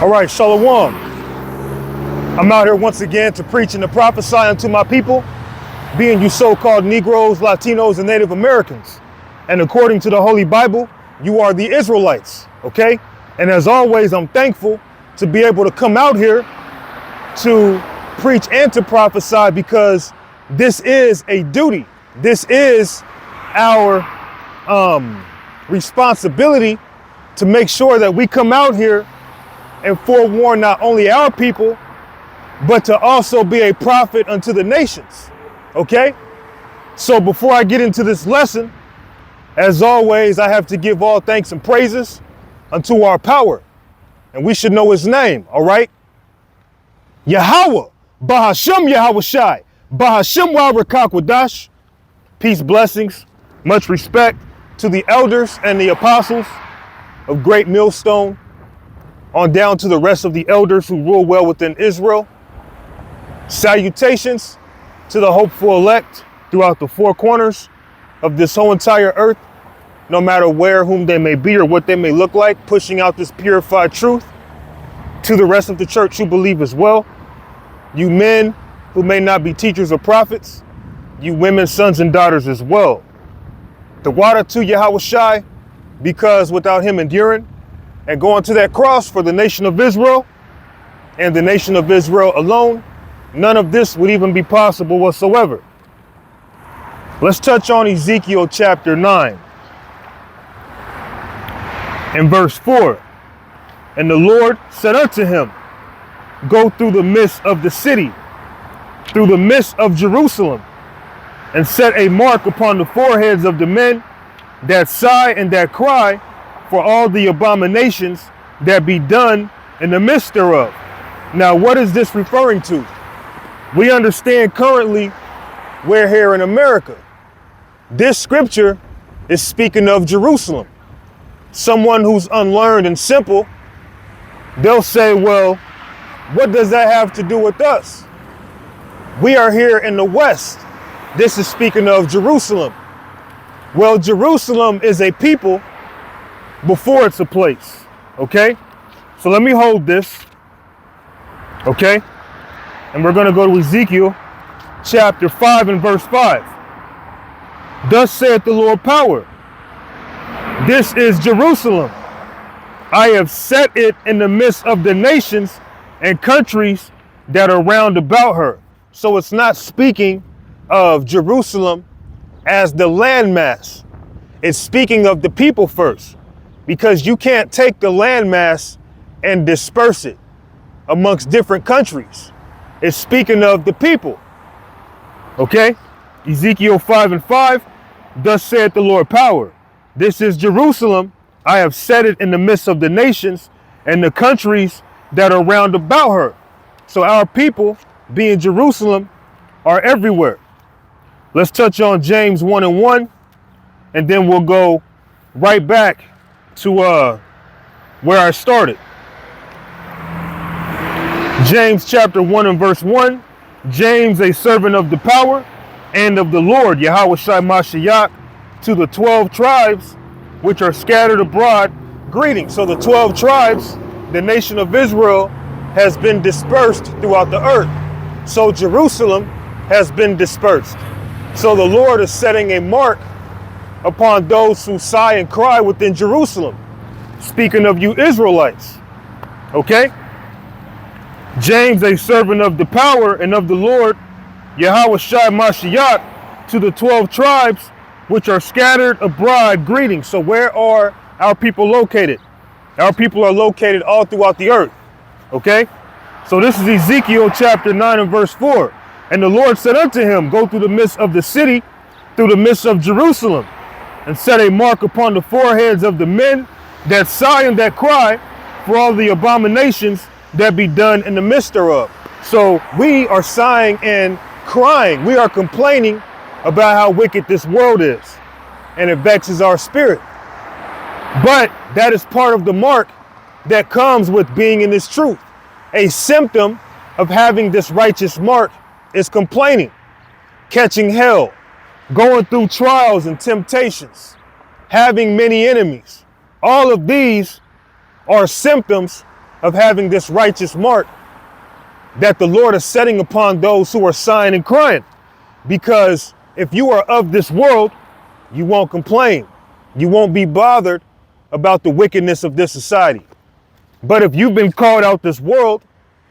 All right, Shalom. I'm out here once again to preach and to prophesy unto my people, being you so-called Negroes, Latinos, and Native Americans. And according to the Holy Bible, you are the Israelites, okay? And as always, I'm thankful to be able to come out here to preach and to prophesy, because this is a duty. This is our responsibility to make sure that we come out here and forewarn not only our people, but to also be a prophet unto the nations, okay? So before I get into this lesson, as always, I have to give all thanks and praises unto our power, and we should know his name, all right? Yahweh, Bahashem Yahweh Shai, Bahashem Wa'Rakakwadash. Peace, blessings, much respect to the elders and the apostles of Great Millstone, on down to the rest of the elders who rule well within Israel. Salutations to the hopeful elect throughout the four corners of this whole entire earth, no matter where, whom they may be, or what they may look like, pushing out this purified truth to the rest of the church who believe as well. You men who may not be teachers or prophets, you women, sons and daughters as well. The water to Yahweh Shai, because without him enduring and going to that cross for the nation of Israel and the nation of Israel alone, none of this would even be possible whatsoever. Let's touch on Ezekiel chapter 9 and verse 4. And the Lord said unto him, go through the midst of the city, through the midst of Jerusalem, and set a mark upon the foreheads of the men that sigh and that cry for all the abominations that be done in the midst thereof. Now, what is this referring to? We understand currently we're here in America. This scripture is speaking of Jerusalem. Someone who's unlearned and simple, they'll say, well, what does that have to do with us? We are here in the West. This is speaking of Jerusalem. Well, Jerusalem is a people before it's a place, okay? So let me hold this, okay? And we're going to go to Ezekiel chapter 5 and verse 5. Thus saith the Lord power, this is Jerusalem. I have set it in the midst of the nations and countries that are round about her. So it's not speaking of Jerusalem as the landmass. It's speaking of the people first, because you can't take the landmass and disperse it amongst different countries. It's speaking of the people. Okay? Ezekiel 5 and 5, thus saith the Lord power, this is Jerusalem. I have set it in the midst of the nations and the countries that are round about her. So our people, being Jerusalem, are everywhere. Let's touch on James 1 and 1, and then we'll go right back to where I started. James chapter 1 and verse 1. James, a servant of the power and of the Lord, Yahweh Shai Mashiach, to the 12 tribes which are scattered abroad, greeting. So the 12 tribes, the nation of Israel, has been dispersed throughout the earth. So Jerusalem has been dispersed. So the Lord is setting a mark upon those who sigh and cry within Jerusalem. Speaking of you Israelites, okay? James, a servant of the power and of the Lord, Yahweh Shai Mashiach, to the 12 tribes which are scattered abroad, greeting. So where are our people located? Our people are located all throughout the earth, okay? So this is Ezekiel chapter 9 and verse 4. And the Lord said unto him, go through the midst of the city, through the midst of Jerusalem, and set a mark upon the foreheads of the men that sigh and that cry for all the abominations that be done in the midst thereof. So we are sighing and crying. We are complaining about how wicked this world is, and it vexes our spirit. But that is part of the mark that comes with being in this truth. A symptom of having this righteous mark is complaining, catching hell, going through trials and temptations, having many enemies. All of these are symptoms of having this righteous mark that the Lord is setting upon those who are sighing and crying. Because if you are of this world, you won't complain. You won't be bothered about the wickedness of this society. But if you've been called out this world,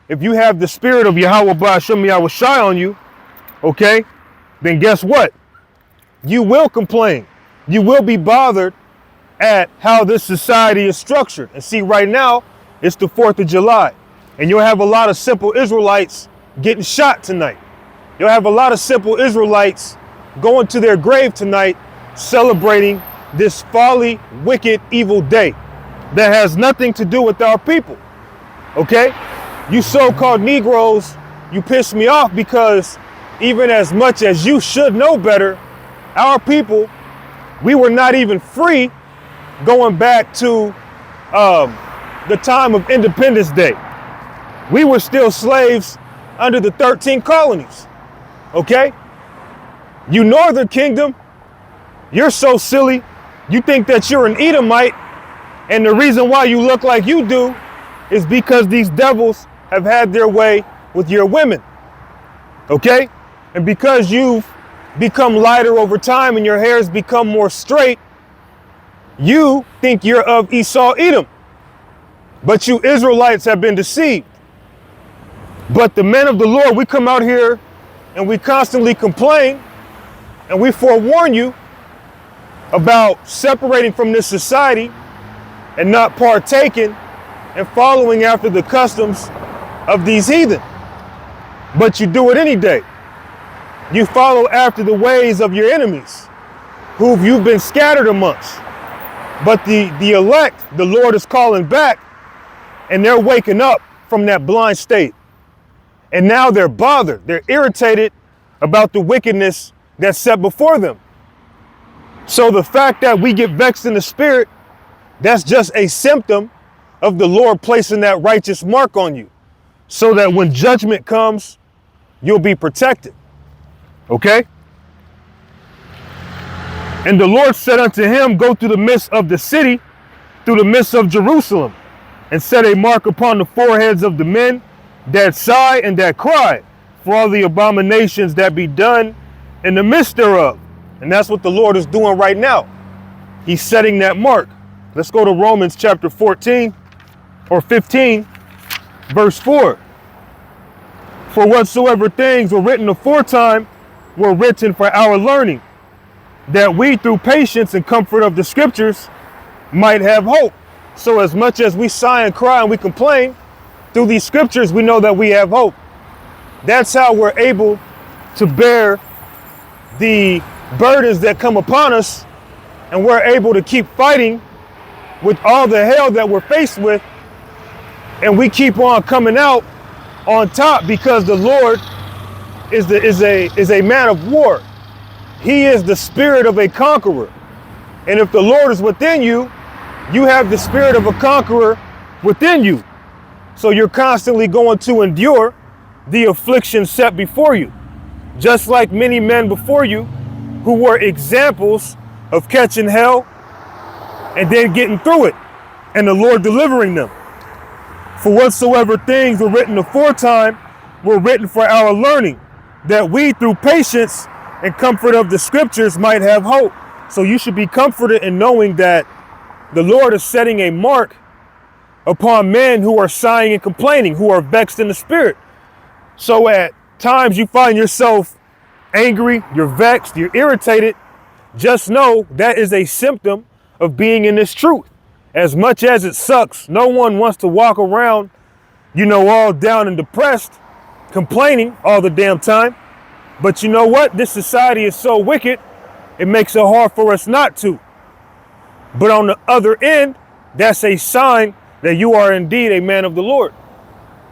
if you have the spirit of Yahweh Ba'ashem Yahweh Shai on you, okay, then guess what? You will complain. You will be bothered at how this society is structured. And see, right now, it's the 4th of July. And you'll have a lot of simple Israelites getting shot tonight. You'll have a lot of simple Israelites going to their grave tonight, celebrating this folly, wicked, evil day that has nothing to do with our people. Okay? You so-called Negroes, you piss me off because even as much as you should know better, our people, we were not even free going back to the time of Independence Day. We were still slaves under the 13 colonies. Okay? You Northern Kingdom, you're so silly. You think that you're an Edomite, and the reason why you look like you do is because these devils have had their way with your women. Okay? And because you've become lighter over time and your hair has become more straight, you think you're of Esau Edom. But you Israelites have been deceived. But the men of the Lord, we come out here and we constantly complain and we forewarn you about separating from this society and not partaking and following after the customs of these heathen. But you do it any day. You follow after the ways of your enemies, who you've been scattered amongst. But the elect, the Lord is calling back, and they're waking up from that blind state. And now they're bothered. They're irritated about the wickedness that's set before them. So the fact that we get vexed in the spirit, that's just a symptom of the Lord placing that righteous mark on you, so that when judgment comes, you'll be protected. Okay? And the Lord said unto him, go through the midst of the city, through the midst of Jerusalem, and set a mark upon the foreheads of the men that sigh and that cry for all the abominations that be done in the midst thereof. And that's what the Lord is doing right now. He's setting that mark. Let's go to Romans chapter 14 or 15, verse 4. For whatsoever things were written aforetime were written for our learning, that we through patience and comfort of the scriptures might have hope. So as much as we sigh and cry and we complain, through these scriptures we know that we have hope. That's how we're able to bear the burdens that come upon us, and we're able to keep fighting with all the hell that we're faced with, and we keep on coming out on top because the Lord is a man of war. He is the spirit of a conqueror. And if the Lord is within you, you have the spirit of a conqueror within you. So you're constantly going to endure the affliction set before you. Just like many men before you who were examples of catching hell and then getting through it, and the Lord delivering them. For whatsoever things were written aforetime were written for our learning, that we through patience and comfort of the scriptures might have hope. So you should be comforted in knowing that the Lord is setting a mark upon men who are sighing and complaining, who are vexed in the spirit. So at times you find yourself angry, you're vexed, you're irritated, just know that is a symptom of being in this truth. As much as it sucks, no one wants to walk around, all down and depressed, complaining all the damn time. But you know what? This society is so wicked, it makes it hard for us not to. But on the other end, that's a sign that you are indeed a man of the Lord,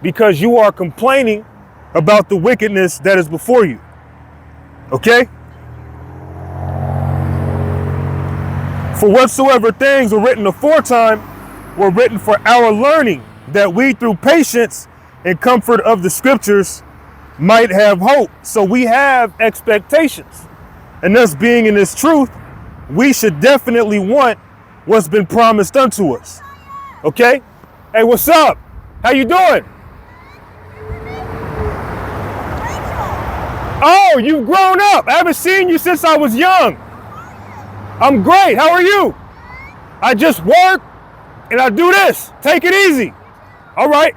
because you are complaining about the wickedness that is before you. Okay? For whatsoever things were written aforetime were written for our learning, that we through patience and comfort of the scriptures might have hope. So we have expectations. And us being in this truth, we should definitely want what's been promised unto us. Okay? Hey, what's up? How you doing? Oh, you've grown up. I haven't seen you since I was young. I'm great. How are you? I just work and I do this. Take it easy. All right.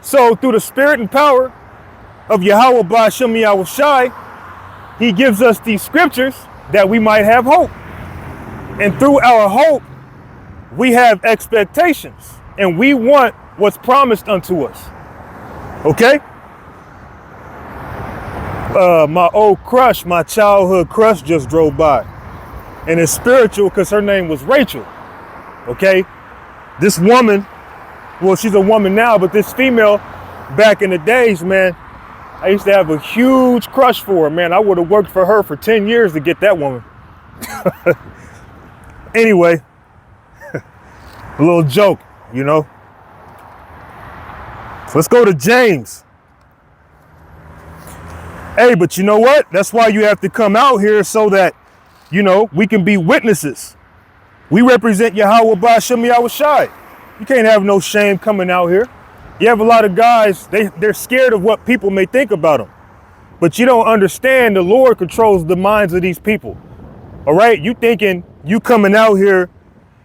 So through the spirit and power of Yahweh Ba'Shem Yahushai, he gives us these scriptures that we might have hope. And through our hope, we have expectations and we want what's promised unto us. Okay? My old crush, my childhood crush just drove by. And it's spiritual because her name was Rachel. Okay? This woman, well, she's a woman now, but this female back in the days, man, I used to have a huge crush for her, man. I would have worked for her for 10 years to get that woman. Anyway, a little joke, you know. So let's go to James. Hey, but you know what? That's why you have to come out here so that, you know, we can be witnesses. We represent Yahweh Ba'Shem Yahushai. You can't have no shame coming out here. You have a lot of guys, they're scared of what people may think about them. But you don't understand the Lord controls the minds of these people. All right? You thinking you coming out here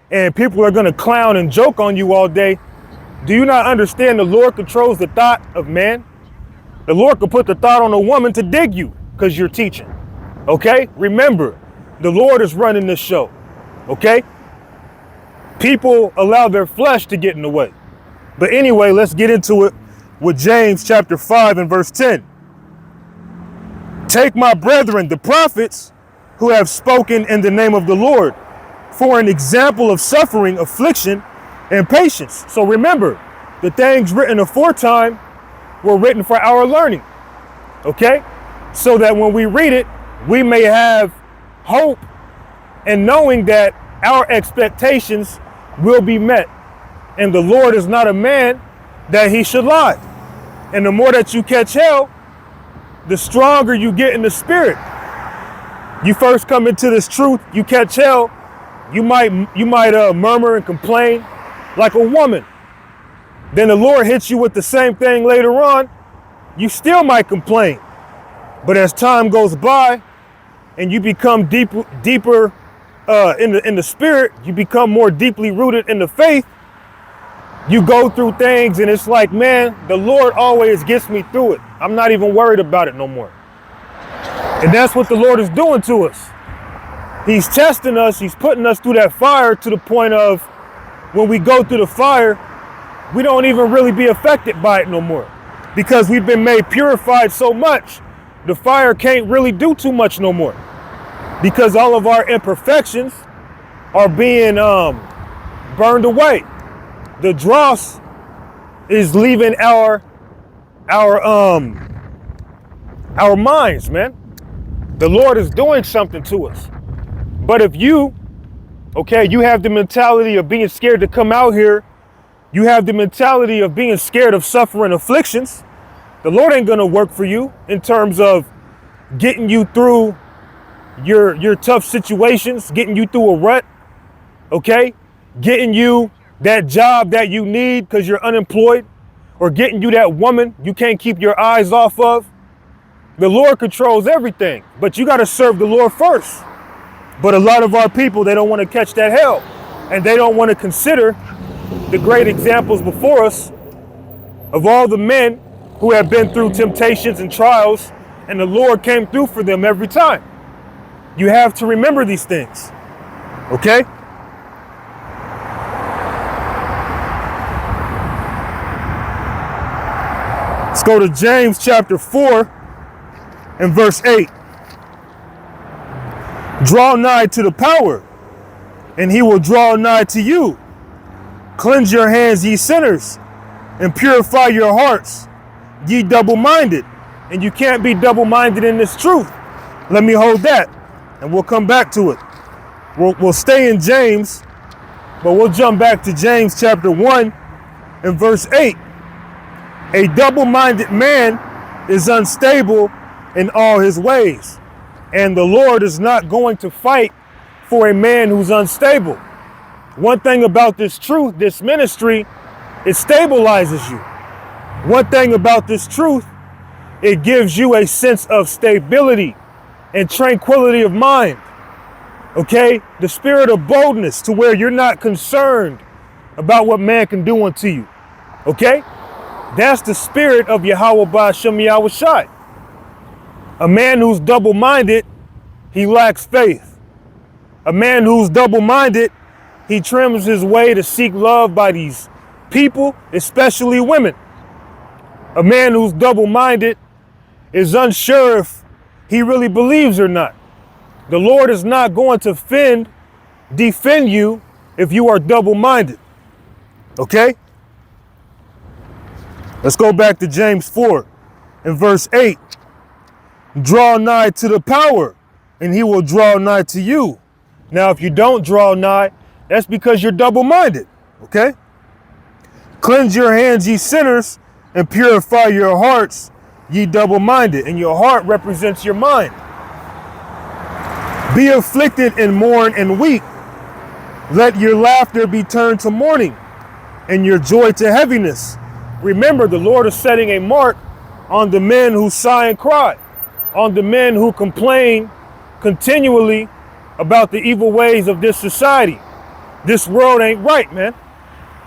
and people are going to clown and joke on you all day. Do you not understand the Lord controls the thought of man? The Lord could put the thought on a woman to dig you because you're teaching. Okay? Remember, the Lord is running this show. Okay? People allow their flesh to get in the way. But anyway, let's get into it with James chapter 5 and verse 10. Take my brethren, the prophets, who have spoken in the name of the Lord, for an example of suffering, affliction, and patience. So remember, the things written aforetime were written for our learning. Okay? So that when we read it, we may have hope and knowing that our expectations will be met. And the Lord is not a man that he should lie. And the more that you catch hell, the stronger you get in the spirit. You first come into this truth, you catch hell, you might murmur and complain like a woman. Then the Lord hits you with the same thing later on, you still might complain. But as time goes by and you become deeper in the spirit, you become more deeply rooted in the faith, you go through things and it's like, man, the Lord always gets me through it. I'm not even worried about it no more. And that's what the Lord is doing to us. He's testing us. He's putting us through that fire to the point of when we go through the fire, we don't even really be affected by it no more because we've been made purified so much. The fire can't really do too much no more because all of our imperfections are being burned away. The dross is leaving our minds, man. The Lord is doing something to us. But if you have the mentality of being scared to come out here, you have the mentality of being scared of suffering afflictions, the Lord ain't gonna work for you in terms of getting you through your tough situations, getting you through a rut, okay? Getting you that job that you need because you're unemployed, or getting you that woman you can't keep your eyes off of. The Lord controls everything, but you got to serve the Lord first. But a lot of our people, they don't want to catch that hell, and they don't want to consider the great examples before us of all the men who have been through temptations and trials, and the Lord came through for them every time. You have to remember these things, okay? Let's go to James chapter 4 and verse 8. Draw nigh to the power, and he will draw nigh to you. Cleanse your hands, ye sinners, and purify your hearts, ye double-minded. And you can't be double-minded in this truth. Let me hold that, and we'll come back to it. We'll stay in James, but we'll jump back to James chapter 1 and verse 8. A double-minded man is unstable in all his ways, and the Lord is not going to fight for a man who's unstable. One thing about this truth, this ministry, It stabilizes you. One thing about this truth, it gives you a sense of stability and tranquility of mind. Okay? The spirit of boldness to where you're not concerned about what man can do unto you. Okay? That's the spirit of Yahweh Ba'Shem Yahweh Shai. A man who's double-minded, he lacks faith. A man who's double-minded, he trims his way to seek love by these people, especially women. A man who's double-minded is unsure if he really believes or not. The Lord is not going to defend you if you are double-minded. Okay? Let's go back to James 4 and verse 8. Draw nigh to the power, and he will draw nigh to you. Now, if you don't draw nigh, that's because you're double-minded. Okay? Cleanse your hands, ye sinners, and purify your hearts, ye double-minded. And your heart represents your mind. Be afflicted and mourn and weep. Let your laughter be turned to mourning, and your joy to heaviness. Remember, the Lord is setting a mark on the men who sigh and cry, on the men who complain continually about the evil ways of this society. This world ain't right, man.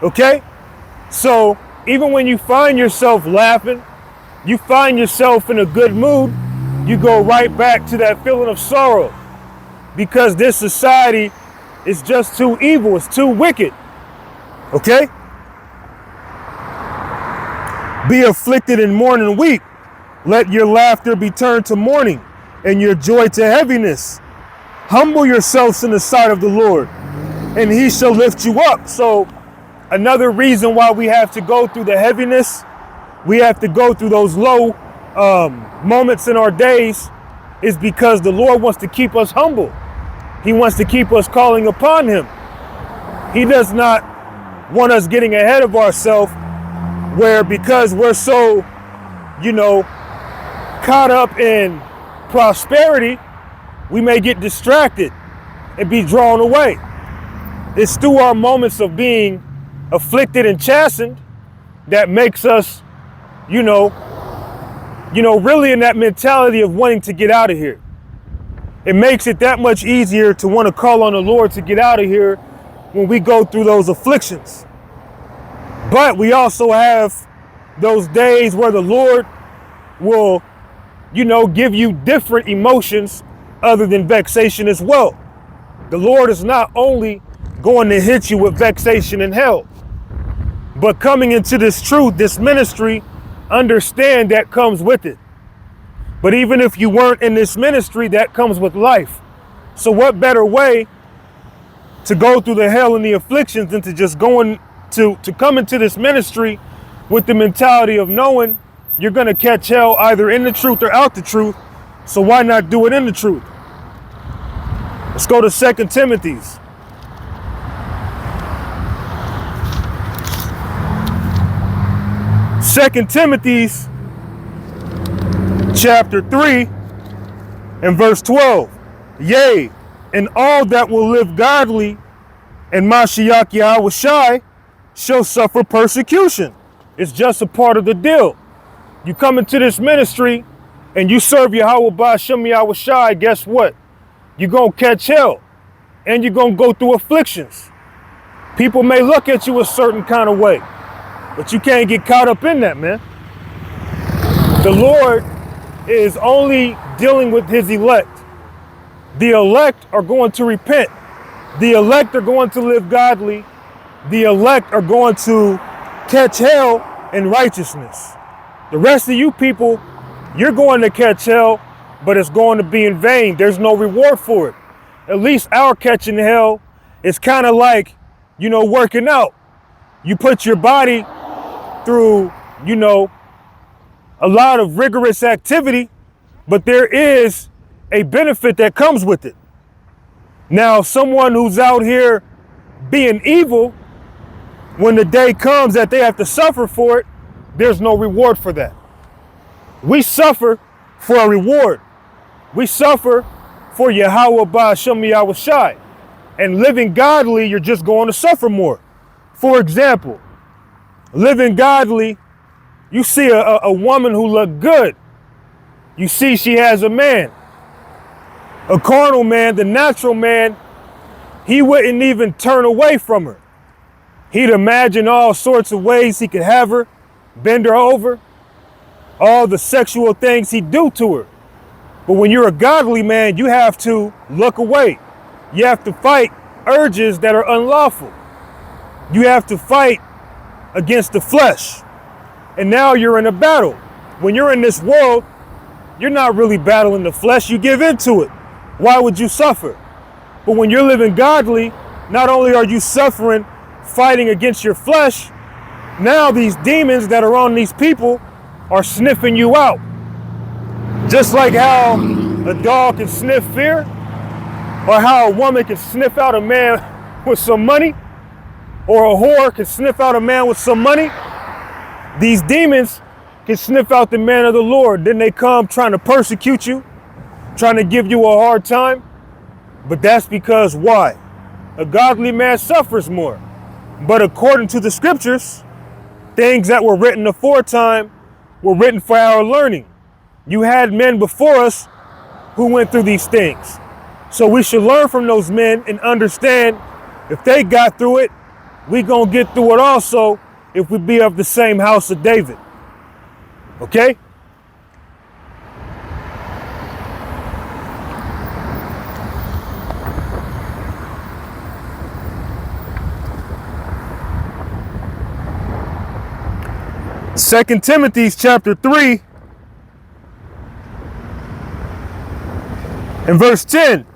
Okay? So even when you find yourself laughing, you find yourself in a good mood, you go right back to that feeling of sorrow, because this society is just too evil. It's too wicked. Okay? Be afflicted and mourn and weep. Let your laughter be turned to mourning, and your joy to heaviness. Humble yourselves in the sight of the Lord, and he shall lift you up. So another reason why we have to go through the heaviness, we have to go through those low moments in our days, is because the Lord wants to keep us humble. He wants to keep us calling upon him. He does not want us getting ahead of ourselves, where because we're so, caught up in prosperity, we may get distracted and be drawn away. It's through our moments of being afflicted and chastened that makes us, really in that mentality of wanting to get out of here. It makes it that much easier to want to call on the Lord to get out of here when we go through those afflictions. But we also have those days where the Lord will, give you different emotions other than vexation as well. The Lord is not only going to hit you with vexation and hell, but coming into this truth, this ministry, understand that comes with it. But even if you weren't in this ministry, that comes with life. So what better way to go through the hell and the afflictions than to just to come into this ministry with the mentality of knowing you're going to catch hell either in the truth or out the truth. So why not do it in the truth? Let's go to 2 Timothy's. Second Timothy's chapter 3 and verse 12. Yea, and all that will live godly and Mashiach Yahweh Shai shall suffer persecution. It's just a part of the deal. You come into this ministry and you serve Yahweh Ba'Shem Yahweh Shai, guess what? You're going to catch hell and you're going to go through afflictions. People may look at you a certain kind of way, but you can't get caught up in that, man. The Lord is only dealing with his elect. The elect are going to repent. The elect are going to live godly. The elect are going to catch hell in righteousness. The rest of you people, you're going to catch hell, but it's going to be in vain. There's no reward for it. At least our catching hell is kind of like, working out. You put your body through, a lot of rigorous activity, but there is a benefit that comes with it. Now, someone who's out here being evil, when the day comes that they have to suffer for it, there's no reward for that. We suffer for a reward. We suffer for Yahweh Ba'Shem Yahweh Shai. And living godly, you're just going to suffer more. For example, Living godly, you see a woman who look good. You see she has a man. A carnal man, the natural man, he wouldn't even turn away from her. He'd imagine all sorts of ways he could have her, bend her over, all the sexual things he'd do to her. But when you're a godly man, you have to look away. You have to fight urges that are unlawful. You have to fight against the flesh. And now you're in a battle. When you're in this world, you're not really battling the flesh, you give into it. Why would you suffer? But when you're living godly, not only are you suffering, fighting against your flesh, now these demons that are on these people are sniffing you out. Just like how a dog can sniff fear, or how a woman can sniff out a man with some money, or a whore can sniff out a man with some money, these demons can sniff out the man of the Lord. Then they come trying to persecute you, trying to give you a hard time. But that's because why? A godly man suffers more. But according to the scriptures, things that were written aforetime were written for our learning. You had men before us who went through these things. So we should learn from those men and understand if they got through it, we gonna get through it also if we be of the same house of David. Okay? Second Timothy chapter 3 and verse 10.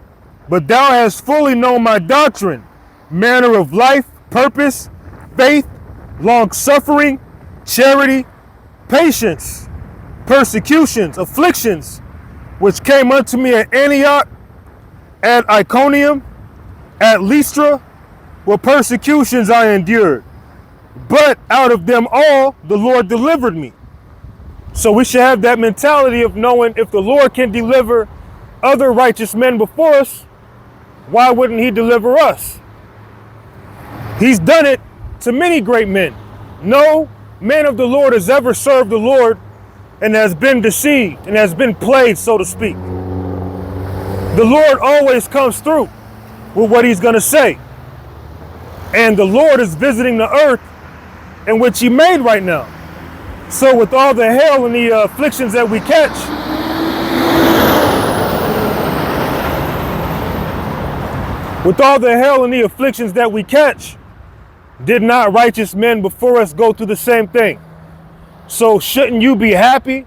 But thou hast fully known my doctrine, manner of life, purpose, faith, long suffering, charity, patience, persecutions, afflictions, which came unto me at Antioch, at Iconium, at Lystra, were persecutions I endured. But out of them all, the Lord delivered me. So we should have that mentality of knowing if the Lord can deliver other righteous men before us, why wouldn't he deliver us? He's done it to many great men. No man of the Lord has ever served the Lord and has been deceived and has been played, so to speak. The Lord always comes through with what he's going to say. And the Lord is visiting the earth in which he made right now. So with all the hail and the afflictions that we catch, did not righteous men before us go through the same thing? So shouldn't you be happy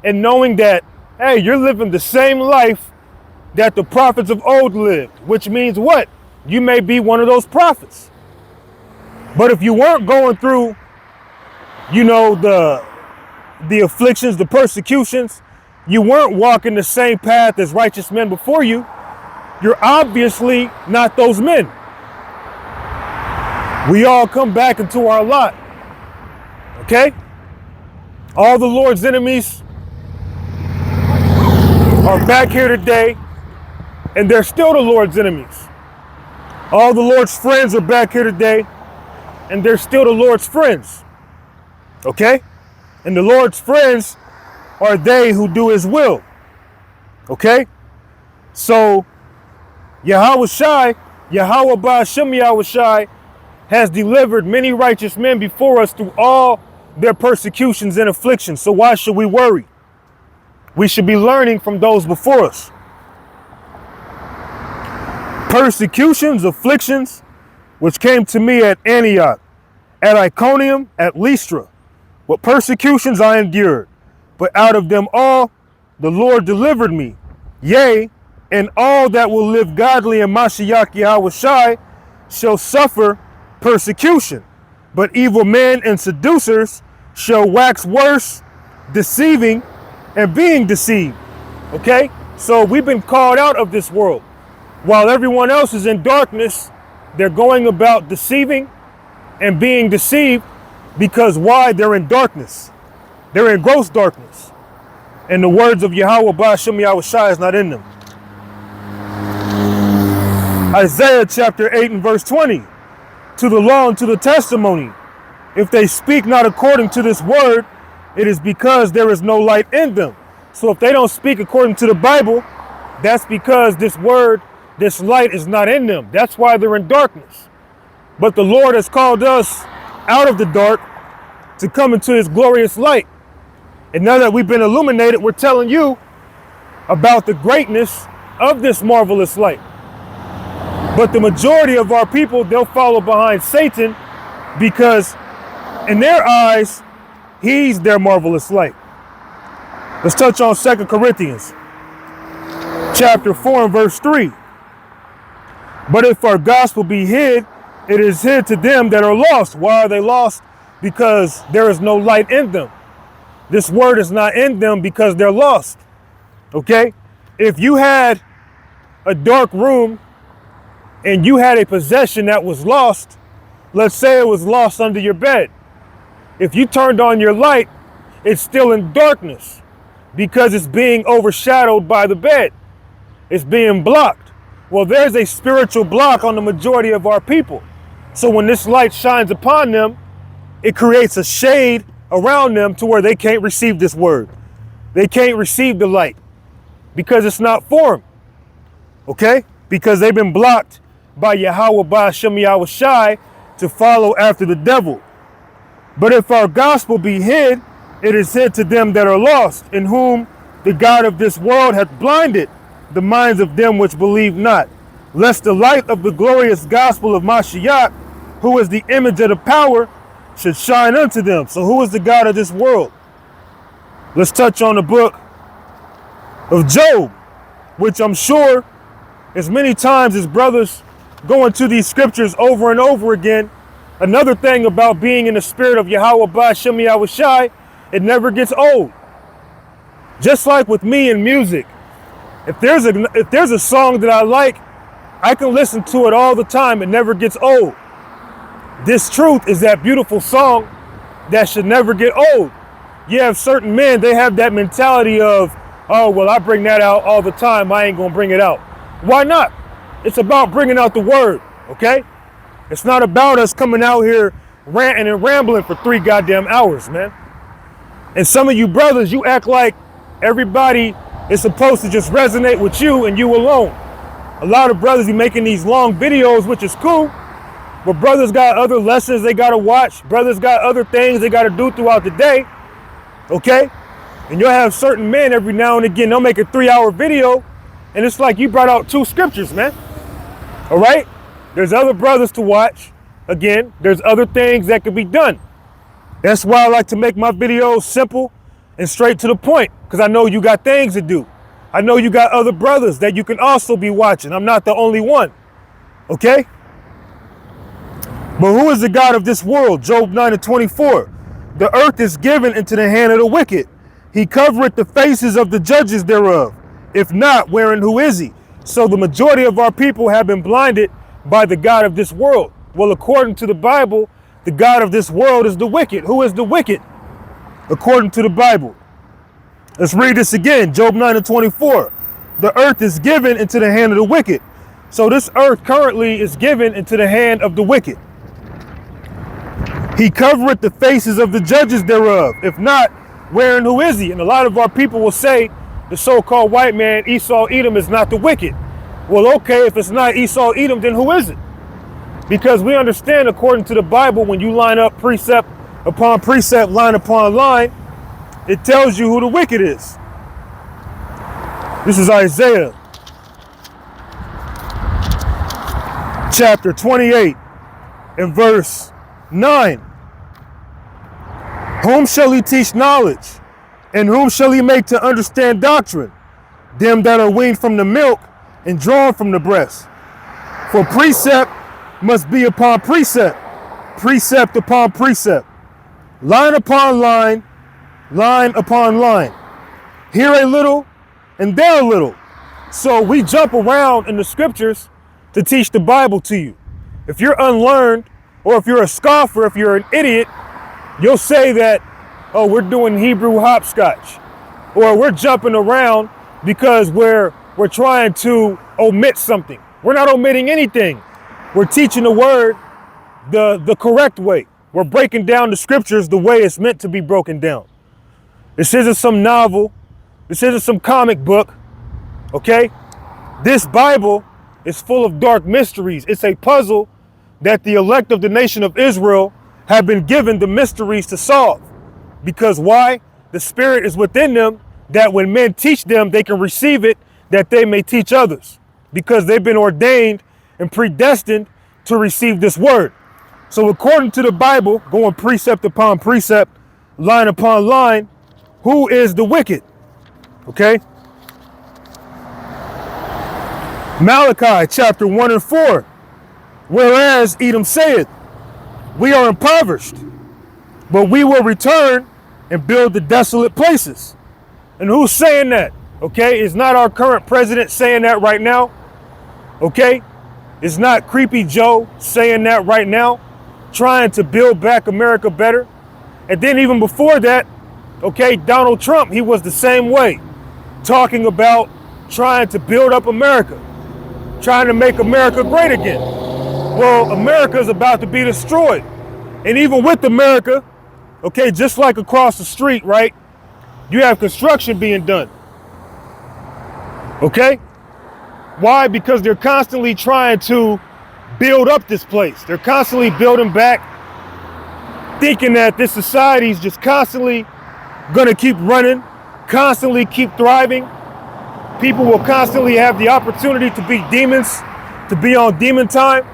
in knowing that, hey, you're living the same life that the prophets of old lived, which means what? You may be one of those prophets. But if you weren't going through, the afflictions, the persecutions, you weren't walking the same path as righteous men before you, you're obviously not those men. We all come back into our lot. Okay? All the Lord's enemies are back here today, and they're still the Lord's enemies. All the Lord's friends are back here today, and they're still the Lord's friends. Okay? And the Lord's friends are they who do his will. Okay? So, Yahweh Ba'ashem Yahushai has delivered many righteous men before us through all their persecutions and afflictions. So why should we worry? We should be learning from those before us. Persecutions, afflictions, which came to me at Antioch, at Iconium, at Lystra. What persecutions I endured, but out of them all the Lord delivered me. Yea, and all that will live godly in Mashiach Yahushai shall suffer persecution. But evil men and seducers shall wax worse, deceiving and being deceived. Okay? So we've been called out of this world. While everyone else is in darkness, they're going about deceiving and being deceived because why? They're in darkness. They're in gross darkness. And the words of Yahweh Ba'ashem Yahushai is not in them. Isaiah chapter 8 and verse 20. To the law and to the testimony, If they speak not according to this word, it is because there is no light in them. So if they don't speak according to the Bible, that's because this word, this light is not in them. That's why they're in darkness. But the Lord has called us out of the dark to come into his glorious light. And now that we've been illuminated, we're telling you about the greatness of this marvelous light. But the majority of our people, they'll follow behind Satan because in their eyes, he's their marvelous light. Let's touch on 2 Corinthians chapter 4 and verse 3. But if our gospel be hid, it is hid to them that are lost. Why are they lost? Because there is no light in them. This word is not in them because they're lost. Okay? If you had a dark room and you had a possession that was lost, let's say it was lost under your bed. If you turned on your light, it's still in darkness because it's being overshadowed by the bed. It's being blocked. Well, there's a spiritual block on the majority of our people. So when this light shines upon them, it creates a shade around them to where they can't receive this word. They can't receive the light because it's not for them. Okay? Because they've been blocked by Yahweh Ba'ashem Yahweh Shai to follow after the devil. But if our gospel be hid, it is hid to them that are lost, in whom the God of this world hath blinded the minds of them which believe not, lest the light of the glorious gospel of Mashiach, who is the image of the power, should shine unto them. So who is the God of this world? Let's touch on the book of Job, which I'm sure as many times as brothers go into these scriptures over and over again. Another thing about being in the spirit of Yahweh Ba'ashem Yahweh Shai, it never gets old. Just like with me in music, if there's a song that I like, I can listen to it all the time. It never gets old. This truth is that beautiful song that should never get old. You have certain men, they have that mentality of, oh, well, I bring that out all the time. I ain't going to bring it out. Why not? It's about bringing out the word, okay? It's not about us coming out here ranting and rambling for 3 goddamn hours, man. And some of you brothers, you act like everybody is supposed to just resonate with you and you alone. A lot of brothers be making these long videos, which is cool, but brothers got other lessons they got to watch. Brothers got other things they got to do throughout the day, okay? And you'll have certain men every now and again, they'll make a 3-hour video, and it's like you brought out 2 scriptures, man. All right? There's other brothers to watch. Again, there's other things that could be done. That's why I like to make my videos simple and straight to the point, because I know you got things to do. I know you got other brothers that you can also be watching. I'm not the only one. Okay? But who is the God of this world? Job 9:24. The earth is given into the hand of the wicked. He covereth the faces of the judges thereof. If not, wherein who is he? So the majority of our people have been blinded by the God of this world. Well, according to the Bible, the God of this world is the wicked. Who is the wicked? According to the Bible. Let's read this again. Job 9:24. The earth is given into the hand of the wicked. So this earth currently is given into the hand of the wicked. He covereth the faces of the judges thereof. If not, wherein who is he? And a lot of our people will say the so-called white man, Esau Edom, is not the wicked. Well, okay, if it's not Esau Edom, then who is it? Because we understand, according to the Bible, when you line up precept upon precept, line upon line, it tells you who the wicked is. This is Isaiah chapter 28 and verse 9. Whom shall he teach knowledge? And whom shall he make to understand doctrine? Them that are weaned from the milk and drawn from the breast. For precept must be upon precept, precept upon precept, line upon line, line upon line. Here a little and there a little. So we jump around in the scriptures to teach the Bible to you. If you're unlearned, or if you're a scoffer, if you're an idiot, you'll say that, oh, we're doing Hebrew hopscotch, or we're jumping around because we're trying to omit something. We're not omitting anything. We're teaching the word the correct way. We're breaking down the scriptures the way it's meant to be broken down. This isn't some novel. This isn't some comic book. Okay? This Bible is full of dark mysteries. It's a puzzle that the elect of the nation of Israel have been given the mysteries to solve. Because why? The Spirit is within them, that when men teach them, they can receive it, that they may teach others. Because they've been ordained and predestined to receive this word. So according to the Bible, going precept upon precept, line upon line, who is the wicked? Okay? Malachi chapter 1 and 4. Whereas Edom saith, we are impoverished, but we will return and build the desolate places. And who's saying that? Okay, it's not our current president saying that right now. Okay, it's not Creepy Joe saying that right now, trying to build back America better. And then even before that, okay, Donald Trump, he was the same way, talking about trying to build up America, trying to make America great again. Well, America is about to be destroyed. And even with America, okay, just like across the street, right, you have construction being done. Okay? Why? Because they're constantly trying to build up this place. They're constantly building back, thinking that this society is just constantly going to keep running, constantly keep thriving. People will constantly have the opportunity to be demons, to be on demon time.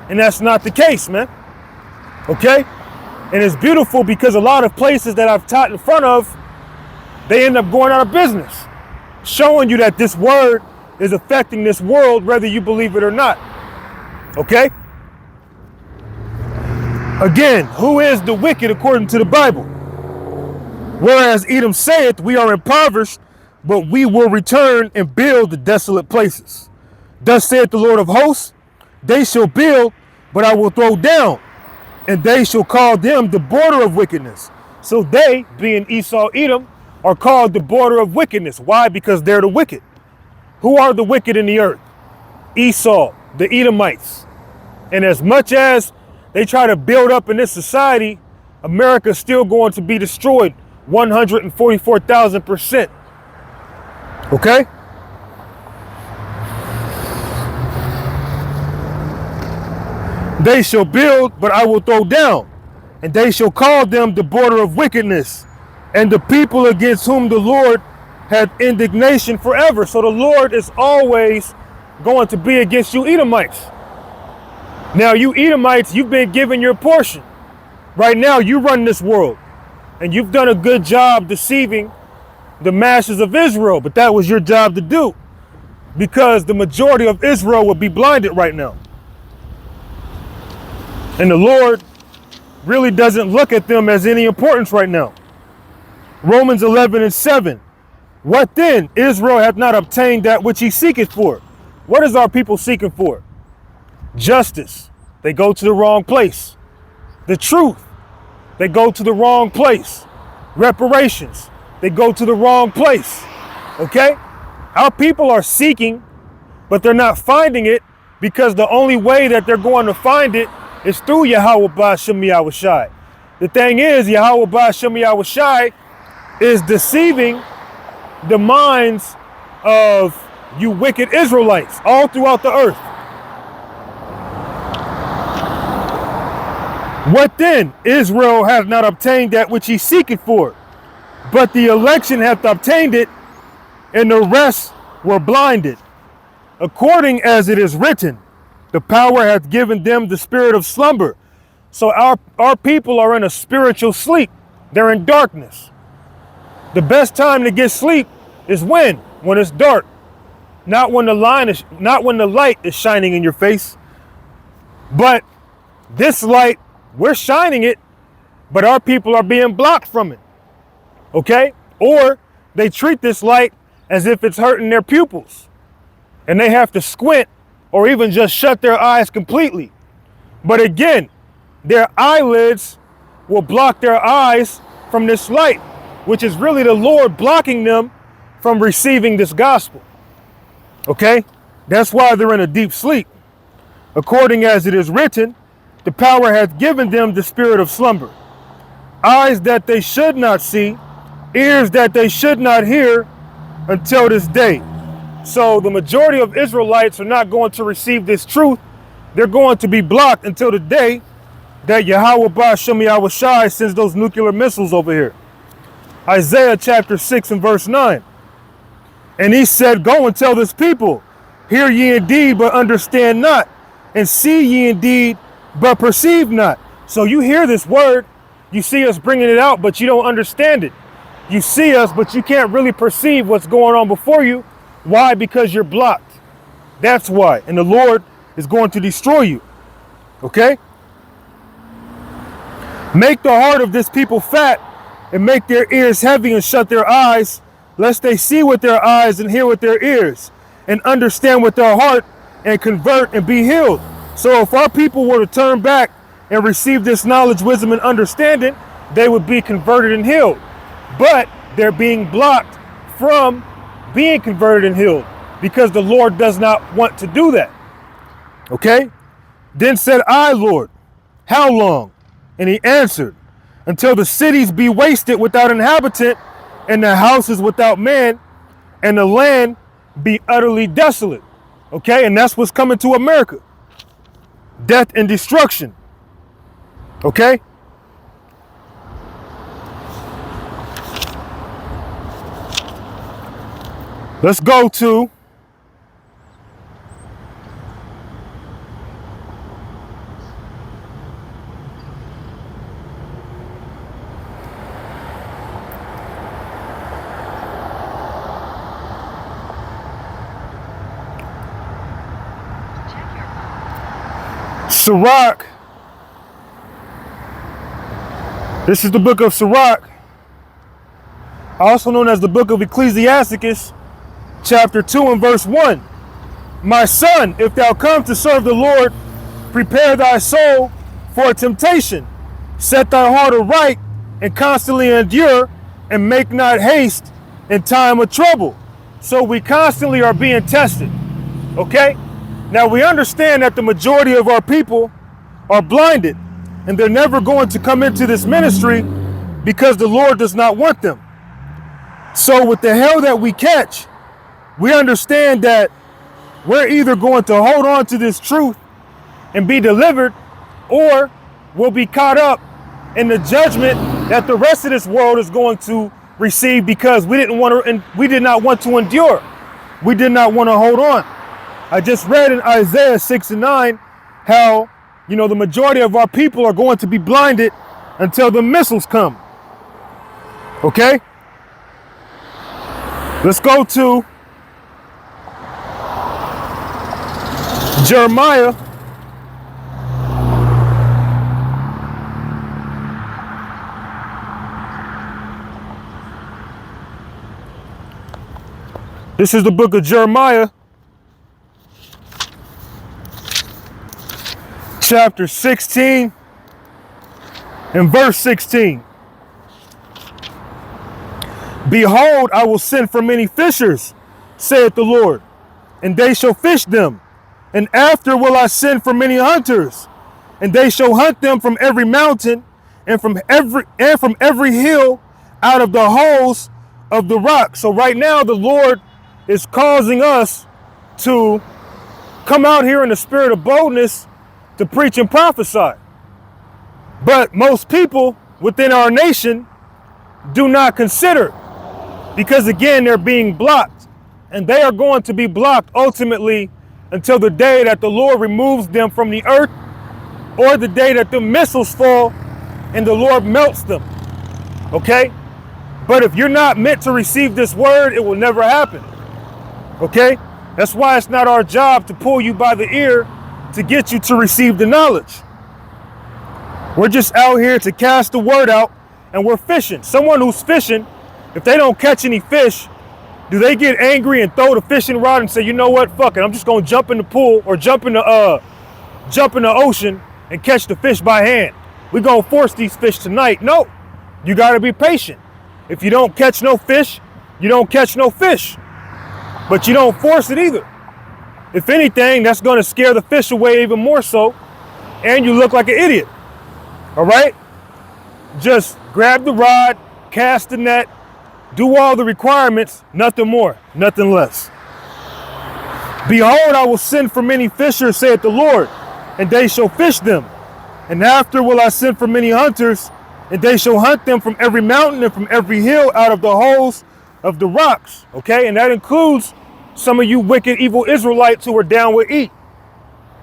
And that's not the case, man. Okay? And it's beautiful because a lot of places that I've taught in front of, they end up going out of business, showing you that this word is affecting this world, whether you believe it or not. Okay? Again, who is the wicked according to the Bible? Whereas Edom saith, we are impoverished, but we will return and build the desolate places. Thus saith the Lord of hosts, they shall build, but I will throw down, and they shall call them the border of wickedness. So they, being Esau, Edom, are called the border of wickedness. Why? Because they're the wicked. Who are the wicked in the earth? Esau, the Edomites. And as much as they try to build up in this society, America's still going to be destroyed 144,000%. Okay? They shall build, but I will throw down, and they shall call them the border of wickedness, and the people against whom the Lord hath indignation forever. So the Lord is always going to be against you Edomites. Now you Edomites, you've been given your portion. Right now you run this world, and you've done a good job deceiving the masses of Israel, but that was your job to do, because the majority of Israel would be blinded right now. And the Lord really doesn't look at them as any importance right now. Romans 11 and 7. What then? Israel hath not obtained that which he seeketh for. What is our people seeking for? Justice. They go to the wrong place. The truth. They go to the wrong place. Reparations. They go to the wrong place. Okay? Our people are seeking, but they're not finding it, because the only way that they're going to find it is through Yahweh Ba'ashem Yahushai. The thing is, Yahweh Ba'ashem Yahushai is deceiving the minds of you wicked Israelites all throughout the earth. What then? Israel hath not obtained that which he seeketh for, but the election hath obtained it, and the rest were blinded. According as it is written, the power hath given them the spirit of slumber. So our people are in a spiritual sleep. They're in darkness. The best time to get sleep is when it's dark. Not when the light is shining in your face. But this light, we're shining it, but our people are being blocked from it. Okay? Or they treat this light as if it's hurting their pupils, and they have to squint or even just shut their eyes completely. But again, their eyelids will block their eyes from this light, which is really the Lord blocking them from receiving this gospel. Okay? That's why they're in a deep sleep. According as it is written, the power hath given them the spirit of slumber, eyes that they should not see, ears that they should not hear until this day. So the majority of Israelites are not going to receive this truth. They're going to be blocked until the day that Yahweh Ba'Shem Yahweh Shai sends those nuclear missiles over here. Isaiah chapter 6 and verse 9. And he said, go and tell this people, hear ye indeed, but understand not, and see ye indeed, but perceive not. So you hear this word, you see us bringing it out, but you don't understand it. You see us, but you can't really perceive what's going on before you. Why? Because you're blocked. That's why. And the Lord is going to destroy you. Okay? Make the heart of this people fat, and make their ears heavy, and shut their eyes, lest they see with their eyes and hear with their ears, and understand with their heart, and convert and be healed. So if our people were to turn back and receive this knowledge, wisdom, and understanding, they would be converted and healed. But they're being blocked from being converted and healed because the Lord does not want to do that. Okay? Then said I, Lord, how long? And he answered, until the cities be wasted without inhabitant, and the houses without man, and the land be utterly desolate. Okay? And that's what's coming to America. Death and destruction. Okay? Let's go to Sirach. This is the book of Sirach, also known as the book of Ecclesiasticus, chapter 2 and verse 1. My son, if thou come to serve the Lord, prepare thy soul for temptation. Set thy heart aright and constantly endure, and make not haste in time of trouble. So we constantly are being tested. Okay? Now we understand that the majority of our people are blinded, and they're never going to come into this ministry because the Lord does not want them. So with the hell that we catch, we understand that we're either going to hold on to this truth and be delivered, or we'll be caught up in the judgment that the rest of this world is going to receive because we did not want to endure. We did not want to hold on. I just read in Isaiah 6 and 9 how, the majority of our people are going to be blinded until the missiles come. Okay? Let's go to Jeremiah This is the book of Jeremiah, chapter 16 and verse 16. Behold, I will send for many fishers, saith the Lord, and they shall fish them. And after will I send for many hunters, and they shall hunt them from every mountain and from every hill out of the holes of the rock. So right now the Lord is causing us to come out here in the spirit of boldness to preach and prophesy. But most people within our nation do not consider, because again, they're being blocked, and they are going to be blocked ultimately until the day that the Lord removes them from the earth, or the day that the missiles fall and the Lord melts them. Okay? But if you're not meant to receive this word, it will never happen. Okay? That's why it's not our job to pull you by the ear to get you to receive the knowledge. We're just out here to cast the word out, and we're fishing. Someone who's fishing, if they don't catch any fish, do they get angry and throw the fishing rod and say, you know what, fuck it, I'm just gonna jump in the pool or jump in the ocean and catch the fish by hand? We're gonna force these fish tonight. No, you gotta be patient. If you don't catch no fish, you don't catch no fish. But you don't force it either. If anything, that's gonna scare the fish away even more so, and you look like an idiot. All right? Just grab the rod, cast the net, do all the requirements, nothing more, nothing less. Behold, I will send for many fishers, saith the Lord, and they shall fish them. And after will I send for many hunters, and they shall hunt them from every mountain and from every hill out of the holes of the rocks. Okay, and that includes some of you wicked, evil Israelites who are down with eat.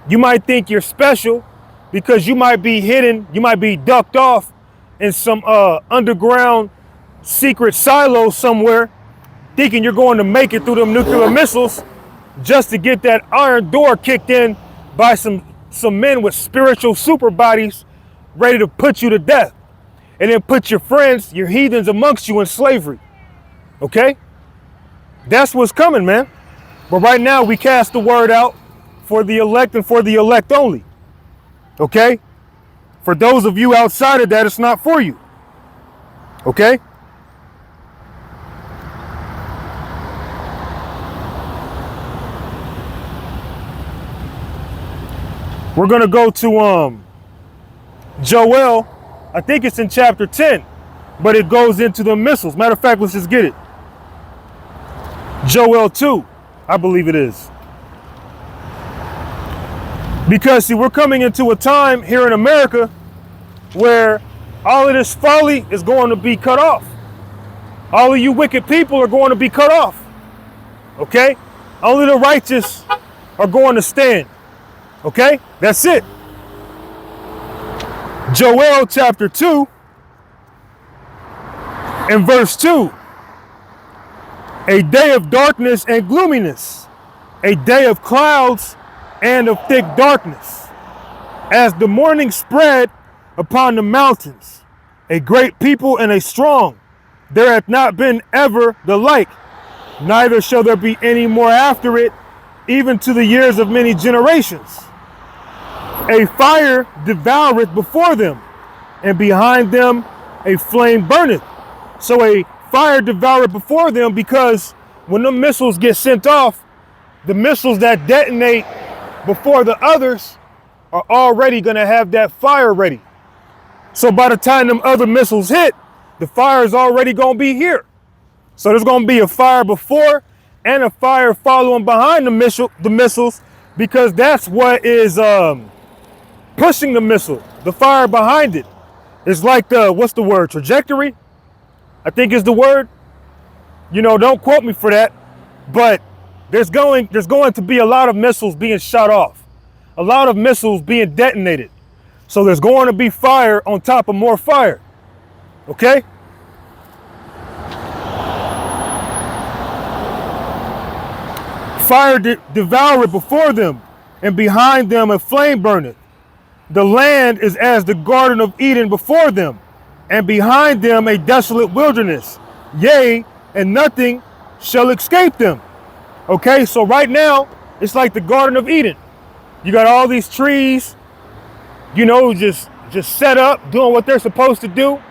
You might think you're special because you might be hidden, you might be ducked off in some underground secret silo somewhere, thinking you're going to make it through them nuclear missiles just to get that iron door kicked in by some men with spiritual super bodies ready to put you to death and then put your friends, your heathens amongst you in slavery. Okay? That's what's coming, man. But right now we cast the word out for the elect and for the elect only. Okay? For those of you outside of that, it's not for you. Okay? We're going to go to Joel. I think it's in chapter 10, but it goes into the missiles. Matter of fact, let's just get it. Joel 2, I believe it is. Because, see, we're coming into a time here in America where all of this folly is going to be cut off. All of you wicked people are going to be cut off. Okay? Only the righteous are going to stand. Okay? That's it. Joel chapter 2 and verse 2. A day of darkness and gloominess, a day of clouds and of thick darkness. As the morning spread upon the mountains, a great people and a strong, there hath not been ever the like, neither shall there be any more after it, even to the years of many generations. A fire devoureth before them, and behind them a flame burneth. So a fire devoureth before them, because when the missiles get sent off, the missiles that detonate before the others are already going to have that fire ready. So by the time them other missiles hit, the fire is already going to be here. So there's going to be a fire before and a fire following behind the missiles, because that's what is pushing the missile. The fire behind it is like the, what's the word? Trajectory, I think is the word. You know, don't quote me for that, but there's going to be a lot of missiles being shot off, a lot of missiles being detonated. So there's going to be fire on top of more fire. Okay? Fire devoureth before them, and behind them a flame burneth. The land is as the Garden of Eden before them, and behind them a desolate wilderness. Yea, and nothing shall escape them. Okay, so right now, it's like the Garden of Eden. You got all these trees, you know, just set up, doing what they're supposed to do.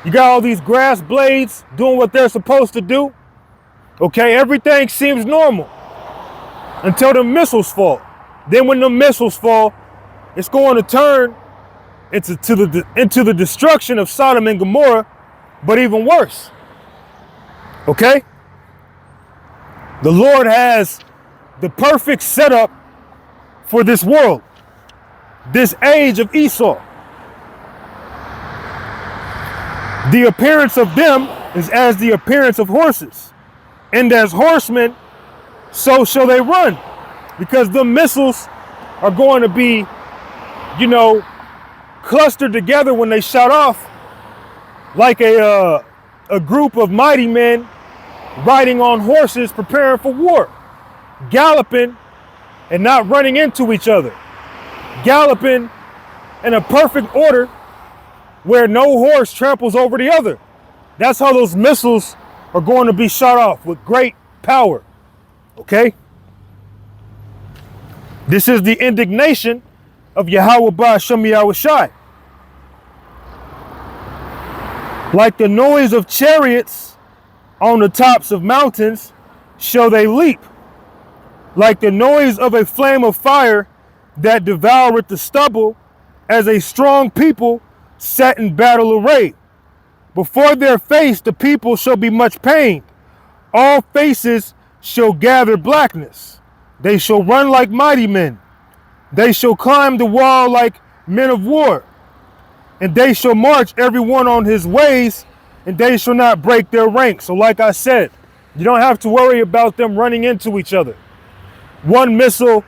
You got all these grass blades doing what they're supposed to do. Okay, everything seems normal until the missiles fall. Then when the missiles fall, it's going to turn into the destruction of Sodom and Gomorrah, but even worse. Okay? The Lord has the perfect setup for this world, this age of Esau. The appearance of them is as the appearance of horses, and as horsemen, so shall they run, because the missiles are going to be, you know, clustered together when they shot off, like a group of mighty men riding on horses preparing for war, galloping and not running into each other, galloping in a perfect order where no horse tramples over the other. That's how those missiles are going to be shot off, with great power. Okay? This is the indignation of Yahweh Ba'ashem Yahushai. Like the noise of chariots on the tops of mountains shall they leap. Like the noise of a flame of fire that devoureth the stubble as a strong people set in battle array. Before their face the people shall be much pained. All faces shall gather blackness. They shall run like mighty men. They shall climb the wall like men of war. And they shall march every one on his ways, and they shall not break their ranks. So like I said, you don't have to worry about them running into each other. One missile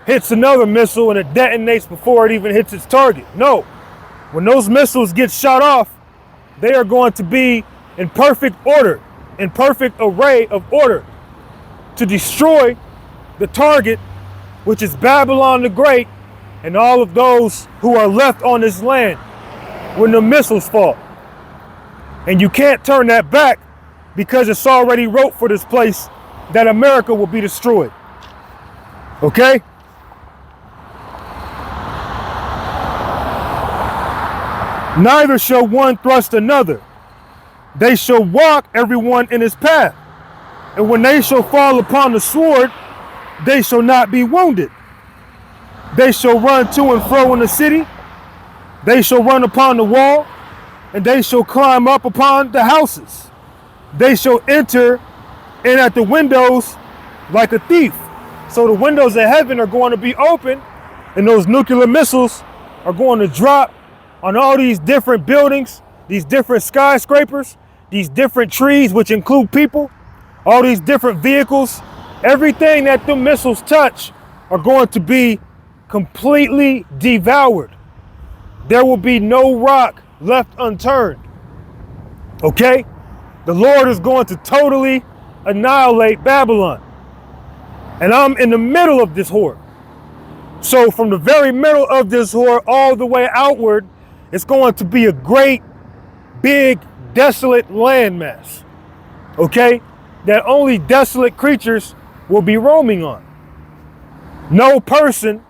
hits another missile and it detonates before it even hits its target. No, when those missiles get shot off, they are going to be in perfect order, in perfect array of order to destroy the target, which is Babylon the Great and all of those who are left on this land when the missiles fall. And you can't turn that back because it's already wrote for this place that America will be destroyed. Okay? Neither shall one thrust another. They shall walk everyone in his path. And when they shall fall upon the sword, they shall not be wounded. They shall run to and fro in the city. They shall run upon the wall, and they shall climb up upon the houses. They shall enter in at the windows like a thief. So the windows of heaven are going to be open, and those nuclear missiles are going to drop on all these different buildings, these different skyscrapers, these different trees, which include people, all these different vehicles. Everything that the missiles touch are going to be completely devoured. There will be no rock left unturned. Okay? The Lord is going to totally annihilate Babylon. And I'm in the middle of this horde. So from the very middle of this horde all the way outward, it's going to be a great, big, desolate landmass. Okay? That only desolate creatures will be roaming on. No person,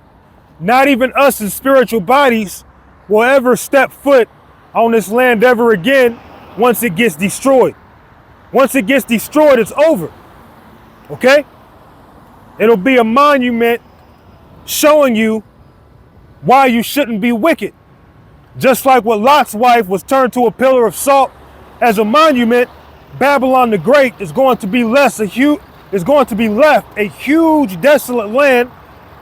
not even us in spiritual bodies, will ever step foot on this land ever again once it gets destroyed. Once it gets destroyed, it's over. Okay? It'll be a monument showing you why you shouldn't be wicked. Just like what Lot's wife was turned to a pillar of salt as a monument, Babylon the Great is going to be left a huge desolate land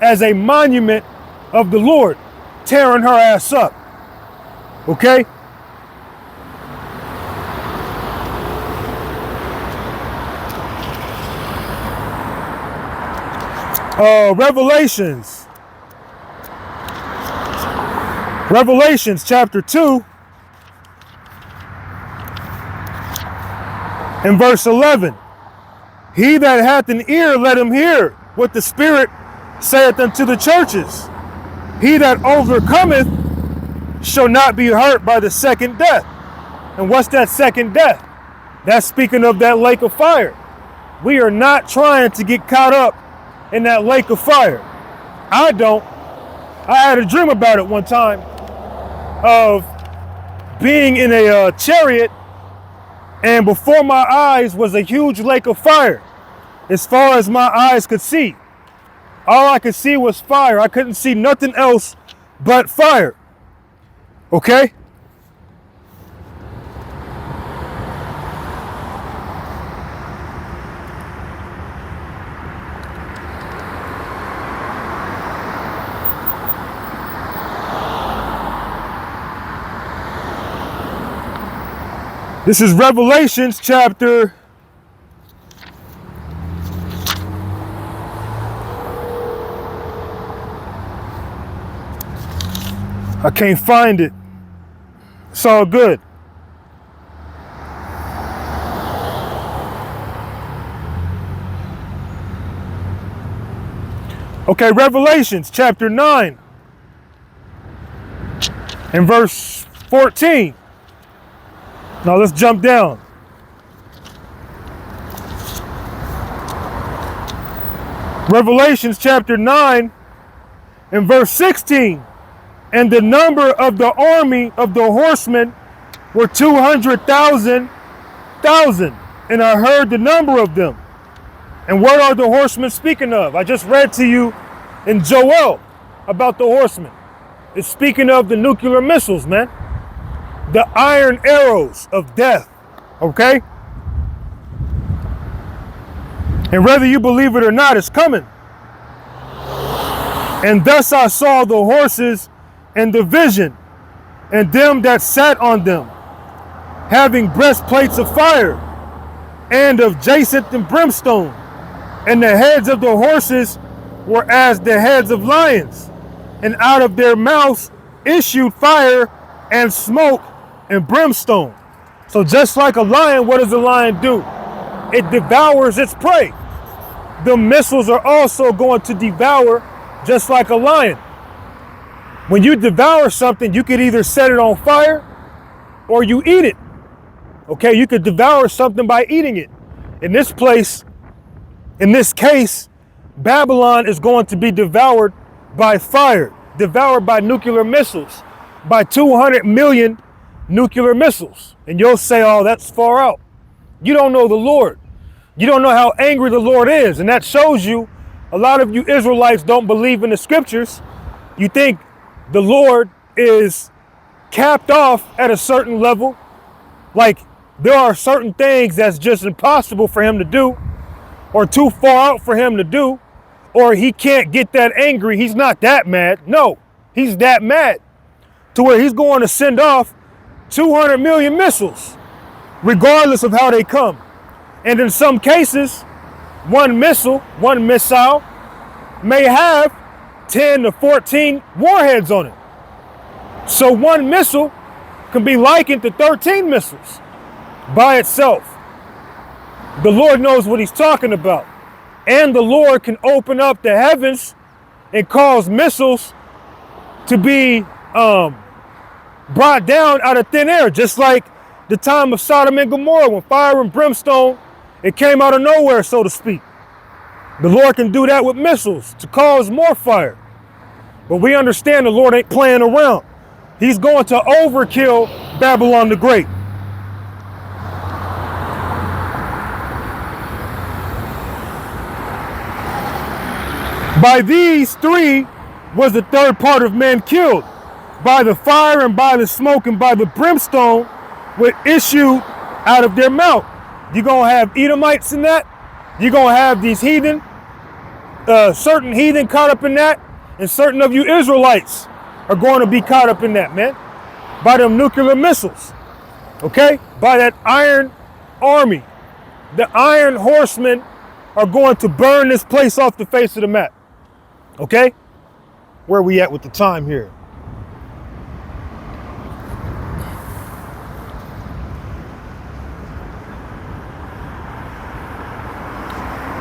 as a monument of the Lord, tearing her ass up. Okay? Revelations chapter 2 and verse 11. He that hath an ear, let him hear what the Spirit saith unto the churches. He that overcometh shall not be hurt by the second death. And what's that second death? That's speaking of that lake of fire. We are not trying to get caught up in that lake of fire. I don't. I had a dream about it one time of being in a chariot, and before my eyes was a huge lake of fire. As far as my eyes could see, all I could see was fire. I couldn't see nothing else but fire. Okay? This is Revelations chapter 2. I can't find it. It's all good. Okay, Revelations chapter 9 and verse 14. Now let's jump down. Revelations chapter 9 and verse 16. And the number of the army of the horsemen were 200,000. And I heard the number of them. And what are the horsemen speaking of? I just read to you in Joel about the horsemen. is speaking of the nuclear missiles, man. The iron arrows of death, okay? And whether you believe it or not, it's coming. And thus I saw the horses and the vision, and them that sat on them, having breastplates of fire, and of jacinth and brimstone, and the heads of the horses were as the heads of lions, and out of their mouths issued fire and smoke and brimstone. So just like a lion, what does a lion do? It devours its prey. The missiles are also going to devour just like a lion. When you devour something, you could either set it on fire or you eat it. Okay, you could devour something by eating it. In this case, Babylon is going to be devoured by fire, devoured by nuclear missiles, by 200 million nuclear missiles. And you'll say, oh, that's far out. You don't know the Lord. You don't know how angry the Lord is. And that shows you, a lot of you Israelites don't believe in the scriptures. You think the Lord is capped off at a certain level. Like there are certain things that's just impossible for him to do, or too far out for him to do, or he can't get that angry. He's not that mad. No, he's that mad to where he's going to send off 200 million missiles, regardless of how they come. And in some cases, one missile may have 10 to 14 warheads on it. So one missile can be likened to 13 missiles by itself. The Lord knows what he's talking about. And the Lord can open up the heavens and cause missiles to be brought down out of thin air, just like the time of Sodom and Gomorrah, when fire and brimstone, it came out of nowhere, so to speak. The Lord can do that with missiles to cause more fire. But we understand the Lord ain't playing around. He's going to overkill Babylon the Great. By these three was the third part of men killed, by the fire and by the smoke and by the brimstone which issued out of their mouth. You're going to have Edomites in that. You're going to have these heathen, certain heathen caught up in that, and certain of you Israelites are going to be caught up in that, man, by them nuclear missiles, okay? By that iron army. The iron horsemen are going to burn this place off the face of the map, okay? Where are we at with the time here?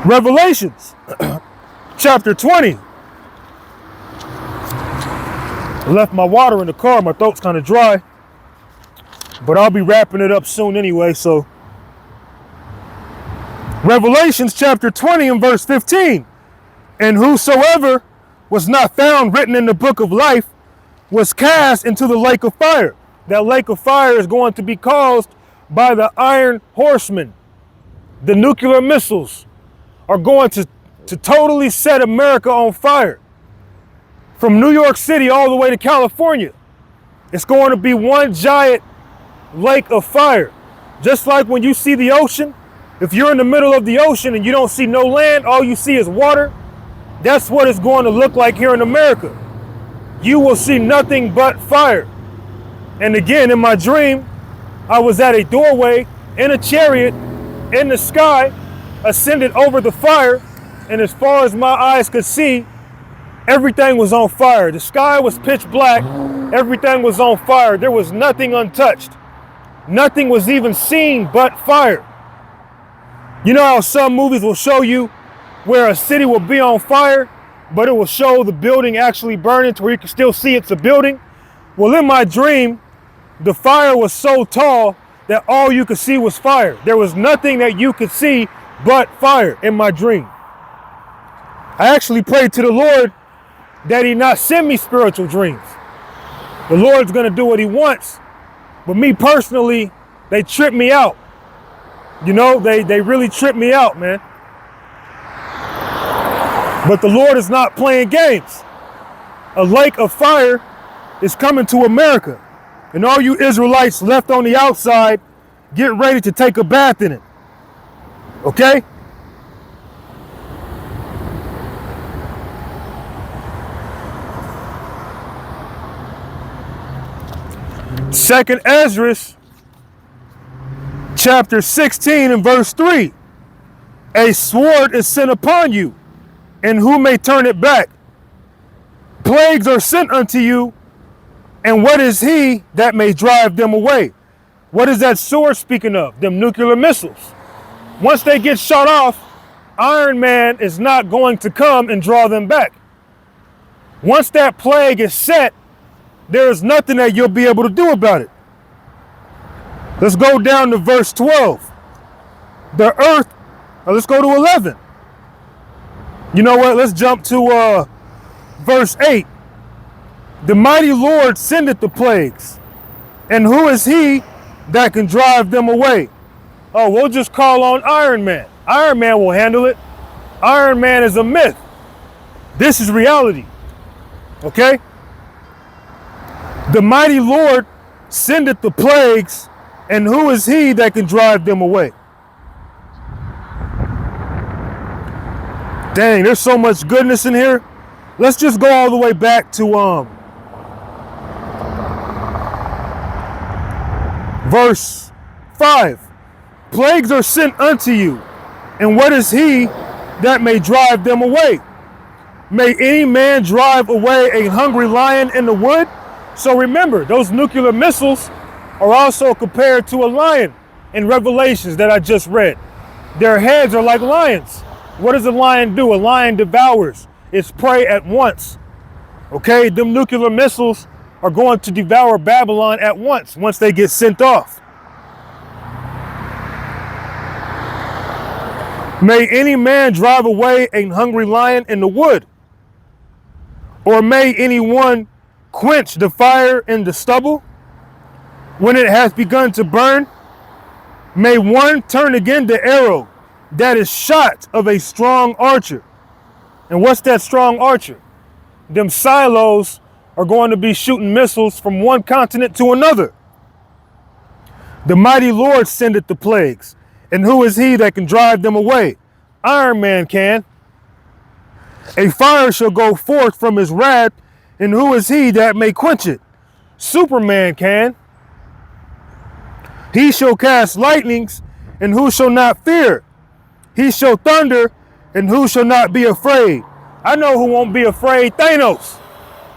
Revelations, chapter 20. I left my water in the car. My throat's kind of dry, but I'll be wrapping it up soon anyway. So Revelations chapter 20 and verse 15. And whosoever was not found written in the book of life was cast into the lake of fire. That lake of fire is going to be caused by the iron horsemen. The nuclear missiles are going to totally set America on fire. From New York City all the way to California. It's going to be one giant lake of fire. Just like when you see the ocean, if you're in the middle of the ocean and you don't see no land, all you see is water, that's what it's going to look like here in America. You will see nothing but fire. And again, in my dream, I was at a doorway in a chariot in the sky, ascended over the fire, and as far as my eyes could see, everything was on fire. The sky was pitch black. Everything was on fire. There was nothing untouched. Nothing was even seen but fire. You know how some movies will show you where a city will be on fire, but it will show the building actually burning to where you can still see it's a building? Well, in my dream, the fire was so tall that all you could see was fire. There was nothing that you could see but fire in my dream. I actually prayed to the Lord that he not send me spiritual dreams. The Lord's going to do what he wants. But me personally, they trip me out. You know, they really trip me out, man. But the Lord is not playing games. A lake of fire is coming to America. And all you Israelites left on the outside, get ready to take a bath in it. Okay? Second Ezra, chapter 16 and verse 3. A sword is sent upon you, and who may turn it back? Plagues are sent unto you, and what is he that may drive them away? What is that sword speaking of? Them nuclear missiles. Once they get shot off, Iron Man is not going to come and draw them back. Once that plague is set, there is nothing that you'll be able to do about it. Let's go down to verse 12. The earth, let's go to 11. You know what? Let's jump to verse 8. The mighty Lord sendeth the plagues, and who is he that can drive them away? Oh, we'll just call on Iron Man. Iron Man will handle it. Iron Man is a myth. This is reality. Okay? The mighty Lord sendeth the plagues, and who is he that can drive them away? Dang, there's so much goodness in here. Let's just go all the way back to verse 5. Plagues are sent unto you, and what is he that may drive them away? May any man drive away a hungry lion in the wood? So remember, those nuclear missiles are also compared to a lion in Revelations that I just read. Their heads are like lions. What does a lion do? A lion devours its prey at once. Okay, them nuclear missiles are going to devour Babylon at once they get sent off. May any man drive away a hungry lion in the wood? Or may anyone quench the fire in the stubble when it has begun to burn? May one turn again the arrow that is shot of a strong archer. And what's that strong archer? Them silos are going to be shooting missiles from one continent to another. The mighty Lord sendeth the plagues, and who is he that can drive them away? Iron Man can. A fire shall go forth from his wrath, and who is he that may quench it? Superman can. He shall cast lightnings, and who shall not fear? He shall thunder, and who shall not be afraid? I know who won't be afraid. Thanos.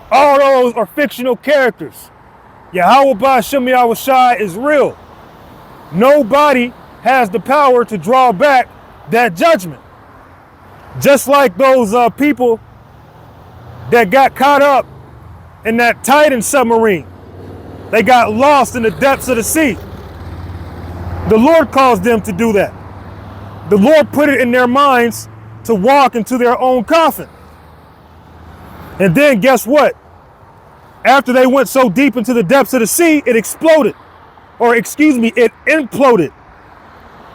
All those are fictional characters. Yahweh Ba'Shem Yahushai is real. Nobody has the power to draw back that judgment. Just like those people that got caught up in that Titan submarine. They got lost in the depths of the sea. The Lord caused them to do that. The Lord put it in their minds to walk into their own coffin. And then guess what? After they went so deep into the depths of the sea, it exploded. Or excuse me, it imploded.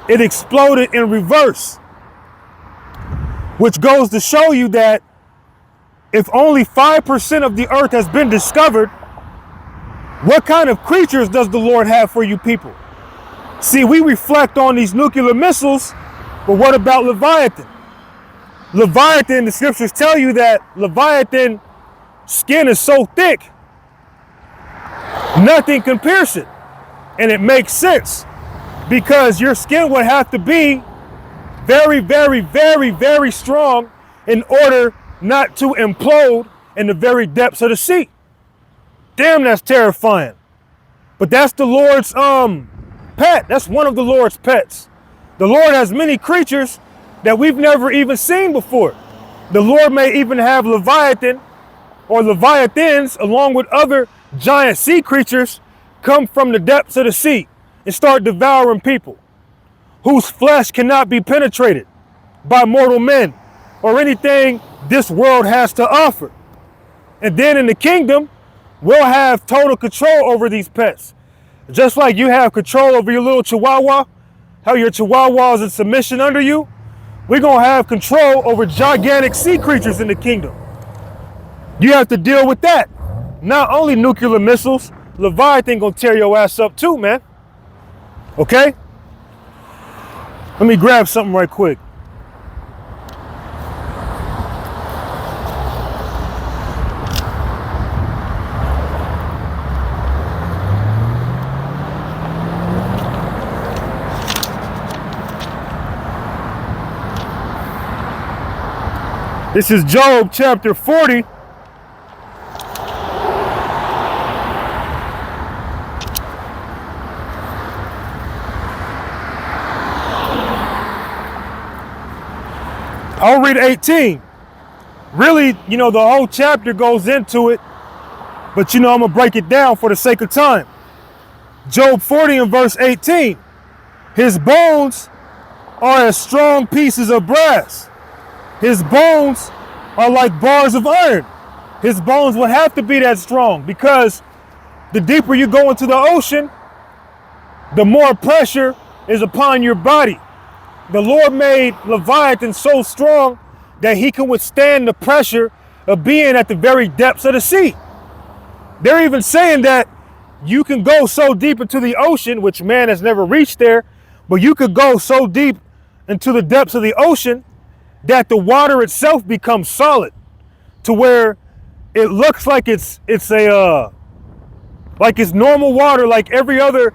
It exploded in reverse. Which goes to show you that if only 5% of the earth has been discovered, what kind of creatures does the Lord have for you people? See, we reflect on these nuclear missiles, but what about Leviathan? Leviathan, the scriptures tell you that Leviathan skin is so thick, nothing can pierce it. And it makes sense because your skin would have to be very, very, very, very strong in order not to implode in the very depths of the sea. Damn, that's terrifying. But that's the Lord's pet. That's one of the Lord's pets. The Lord has many creatures that we've never even seen before. The Lord may even have Leviathan or Leviathans along with other giant sea creatures come from the depths of the sea and start devouring people whose flesh cannot be penetrated by mortal men or anything this world has to offer. And then in the kingdom, we'll have total control over these pets. Just like you have control over your little chihuahua, how your chihuahua is in submission under you, we're going to have control over gigantic sea creatures in the kingdom. You have to deal with that. not only nuclear missiles, Leviathan gonna tear your ass up too, man. Okay? Let me grab something right quick. This is Job chapter 40. I'll read 18. Really, the whole chapter goes into it, but I'm going to break it down for the sake of time. Job 40 and verse 18. His bones are as strong pieces of brass. His bones are like bars of iron. His bones would have to be that strong because the deeper you go into the ocean, the more pressure is upon your body. The Lord made Leviathan so strong that he can withstand the pressure of being at the very depths of the sea. They're even saying that you can go so deep into the ocean, which man has never reached there, but you could go so deep into the depths of the ocean that the water itself becomes solid to where it looks like it's normal water, like every other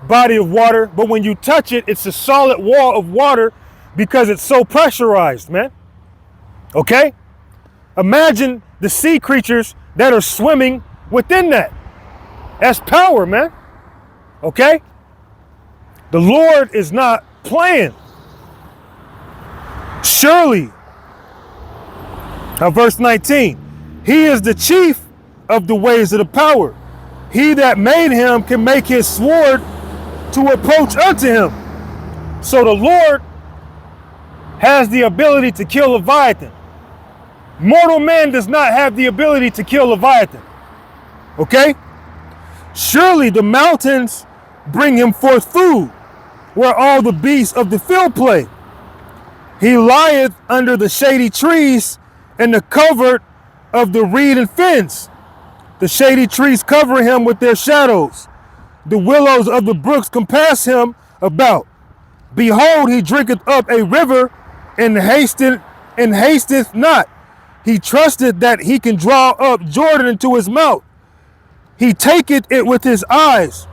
body of water, but when you touch it, it's a solid wall of water because it's so pressurized, man. Okay? Imagine the sea creatures that are swimming within that. That's power, man. Okay? The Lord is not playing. Surely, now verse 19, he is the chief of the ways of the power. He that made him can make his sword to approach unto him. So the Lord has the ability to kill Leviathan. Mortal man does not have the ability to kill Leviathan. Okay? Surely the mountains bring him forth food, where all the beasts of the field play. He lieth under the shady trees in the covert of the reed and fens. The shady trees cover him with their shadows. The willows of the brooks compass him about. Behold, he drinketh up a river and hasteth not. He trusted that he can draw up Jordan into his mouth. He taketh it with his eyes.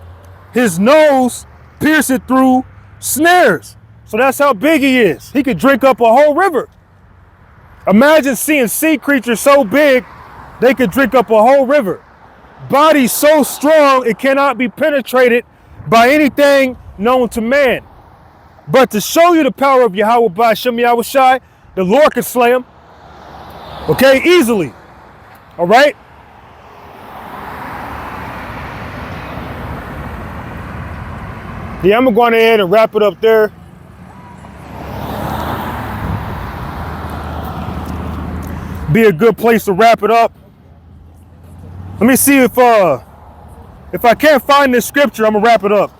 His nose pierceth through snares. So that's how big he is. He could drink up a whole river. Imagine seeing sea creatures so big, they could drink up a whole river. Body so strong, it cannot be penetrated by anything known to man. But to show you the power of Yahweh by Shem Yahushai, the Lord could slay him. Okay, easily. All right? Yeah, I'm going to go ahead and wrap it up there. Be a good place to wrap it up. Let me see if I can't find this scripture, I'm gonna wrap it up.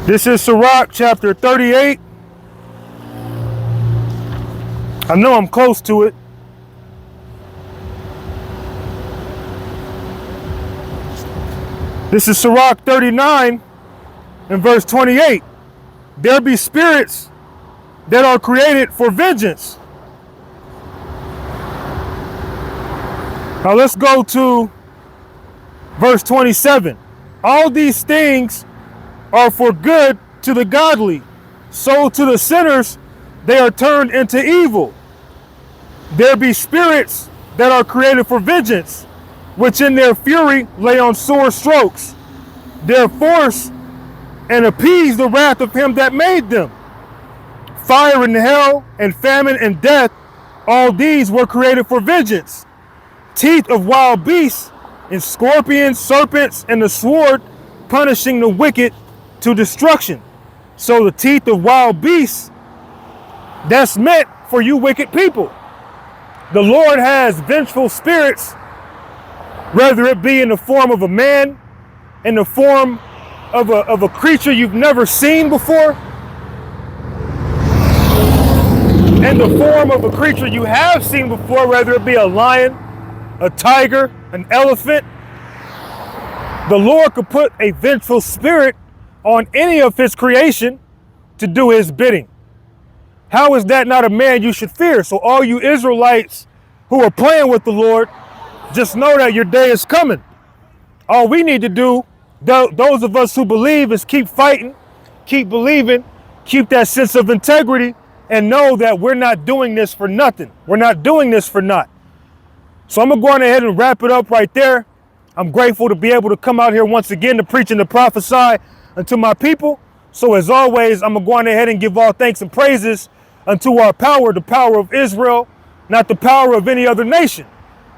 This is Sirach chapter 38. I know I'm close to it. This is Sirach 39 and verse 28. There be spirits that are created for vengeance. Now let's go to verse 27. All these things are for good to the godly, so to the sinners they are turned into evil. There be spirits that are created for vengeance, which in their fury lay on sore strokes. Their force and appease the wrath of him that made them. Fire and hell and famine and death, all these were created for vengeance. Teeth of wild beasts and scorpions, serpents, and the sword, punishing the wicked to destruction. So the teeth of wild beasts, that's meant for you wicked people. The Lord has vengeful spirits, whether it be in the form of a man, in the form of a creature you've never seen before, in the form of a creature you have seen before, whether it be a lion, a tiger, an elephant. The Lord could put a vengeful spirit on any of his creation to do his bidding. How is that not a man you should fear? So all you Israelites who are playing with the Lord, just know that your day is coming. All we need to do, those of us who believe, is keep fighting, keep believing, keep that sense of integrity, and know that we're not doing this for nothing. We're not doing this for naught. So I'm going to go on ahead and wrap it up right there. I'm grateful to be able to come out here once again to preach and to prophesy unto my people. So as always, I'm going to go on ahead and give all thanks and praises unto our power, the power of Israel, not the power of any other nation.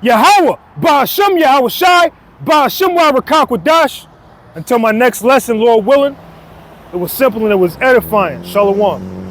Yahweh, Ba'ashem Yahweh Shai, Ba'ashem Warakwadash. Until my next lesson, Lord willing, it was simple and it was edifying. Shalom.